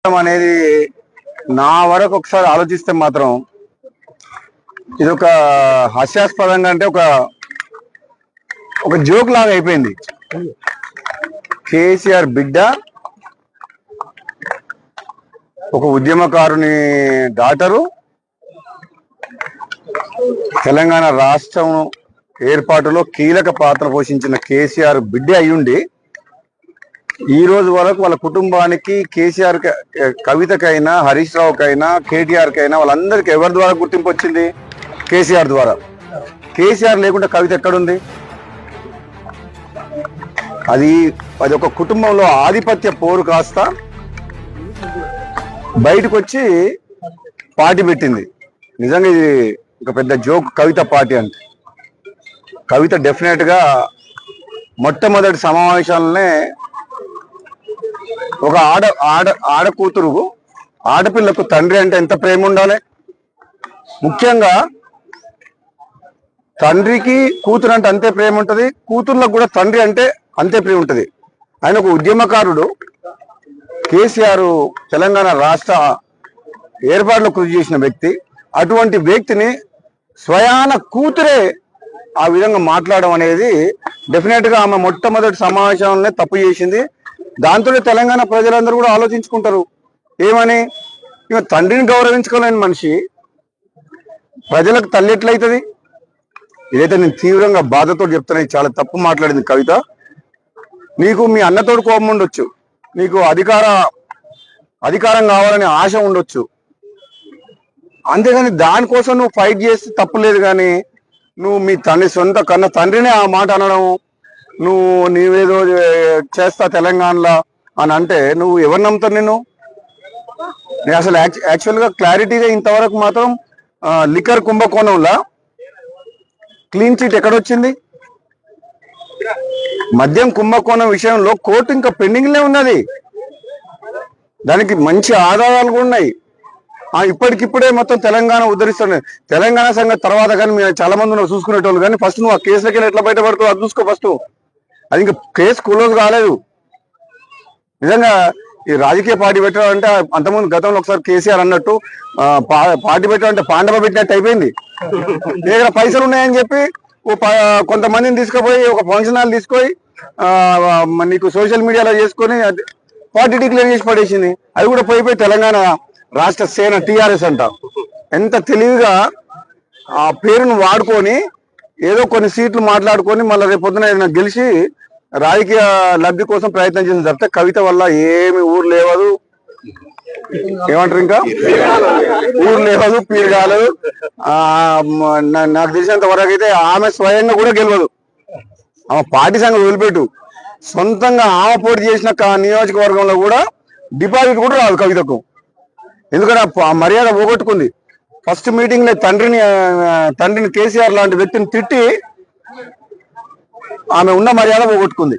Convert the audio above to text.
అనేది నా వరకు ఒకసారి ఆలోచిస్తే మాత్రం ఇది ఒక హాస్యాస్పదంగా అంటే ఒక జోక్ లాగా అయిపోయింది. కేసీఆర్ బిడ్డ ఒక ఉద్యమకారుని డాటరు తెలంగాణ రాష్ట్రం ఏర్పాటులో కీలక పాత్ర పోషించిన కేసీఆర్ బిడ్డ అయ్యుండి ఈ రోజు వరకు వాళ్ళ కుటుంబానికి కేసీఆర్ కవితకైనా హరీష్ రావుకైనా కేటీఆర్ కైనా వాళ్ళందరికీ ఎవరి ద్వారా గుర్తింపు వచ్చింది? కేసీఆర్ ద్వారా. కేసీఆర్ లేకుండా కవిత ఎక్కడుంది? అది ఒక కుటుంబంలో ఆధిపత్య పోరు కాస్త బయటకు వచ్చి పార్టీ పెట్టింది. నిజంగా ఇది ఒక పెద్ద జోక్ కవిత పార్టీ అంటే. కవిత డెఫినెట్ గా మొట్టమొదటి సమావేశాలనే ఒక ఆడ కూతురు ఆడపిల్లకు తండ్రి అంటే ఎంత ప్రేమ ఉండాలి. ముఖ్యంగా తండ్రికి కూతురు అంటే అంతే ప్రేమ ఉంటది, కూతుర్లకు కూడా తండ్రి అంటే అంతే ప్రేమ ఉంటది. ఆయన ఒక ఉద్యమకారుడు. కేసీఆర్ తెలంగాణ రాష్ట్ర ఏర్పాటులో కృషి చేసిన వ్యక్తి. అటువంటి వ్యక్తిని స్వయాన కూతురే ఆ విధంగా మాట్లాడడం అనేది డెఫినెట్ గా ఆమె మొట్టమొదటి సమావేశంలోనే తప్పు చేసింది. దాంతో తెలంగాణ ప్రజలందరూ కూడా ఆలోచించుకుంటారు ఏమని. ఇక తండ్రిని గౌరవించుకోలేని మనిషి ప్రజలకు తల్లి ఎట్లయితుంది? ఇదైతే నేను తీవ్రంగా బాధతో చెప్తున్నా. చాలా తప్పు మాట్లాడింది కవిత. నీకు మీ అన్నతోడు కోపం ఉండొచ్చు, నీకు అధికారం కావాలనే ఆశ ఉండొచ్చు, అంతేగాని దానికోసం నువ్వు ఫైట్ చేస్తే తప్పులేదు. కానీ నువ్వు మీ సొంత కన్న తండ్రినే ఆ మాట అనడం, నీవేదో చేస్తా తెలంగాణలో అని అంటే నువ్వు ఎవరు నమ్ముతారు? నేను అసలు యాక్చువల్గా క్లారిటీగా ఇంతవరకు మాత్రం లిక్కర్ కుంభకోణంలో క్లీన్ చిట్ ఎక్కడొచ్చింది? మద్యం కుంభకోణం విషయంలో కోర్టు ఇంకా పెండింగ్లే ఉన్నది. దానికి మంచి ఆధారాలు కూడా ఉన్నాయి. ఇప్పటికిప్పుడే మొత్తం తెలంగాణ ఉద్ధరిస్తుంది. తెలంగాణ సంగతి తర్వాత కానీ మీరు చాలా మంది నువ్వు చూసుకునేటోళ్ళు. కానీ ఫస్ట్ నువ్వు ఆ కేసులకి ఎట్లా బయటపడుతావు అది చూసుకో ఫస్ట్. అది ఇంకా కేసు క్లోజ్ కాలేదు. నిజంగా ఈ రాజకీయ పార్టీ పెట్టడం అంటే అంతకుముందు గతంలో ఒకసారి కేసీఆర్ అన్నట్టు పార్టీ పెట్టడం అంటే పాండవ పెట్టినట్టు అయిపోయింది. నీ దగ్గర పైసలు ఉన్నాయని చెప్పి కొంతమందిని తీసుకుపోయి ఒక ఫంక్షన్ హాల్ తీసుకొని నీకు సోషల్ మీడియాలో చేసుకొని పార్టీ డిక్లేర్ చేసి పడేసింది. అది కూడా పోయిపోయి తెలంగాణ రాష్ట్ర సేన టీఆర్ఎస్ అంట. ఎంత తెలివిగా ఆ పేరును వాడుకొని ఏదో కొన్ని సీట్లు మాట్లాడుకొని మళ్ళీ రేపొద్దున గెలిచి రాజకీయ లబ్ధి కోసం ప్రయత్నం చేసిన తప్పితే కవిత వల్ల ఏమి ఊరు లేవదు, ఏమంటారు ఇంకా ఊరు లేవదు, పీరు కాలేదు. నాకు తెలిసినంత వరకు అయితే ఆమె స్వయంగా కూడా గెలవదు. ఆమె పార్టీ సంగతి వదిలిపెట్టు, సొంతంగా ఆమె పోటీ చేసిన నియోజకవర్గంలో కూడా డిపాజిట్ కూడా రాదు కవితకు. ఎందుకంటే ఆ మర్యాద పోగొట్టుకుంది. ఫస్ట్ మీటింగ్ లో తండ్రిని కేసీఆర్ లాంటి వ్యక్తిని తిట్టి ఆమె ఉన్న మర్యాద పోగొట్టుకుంది.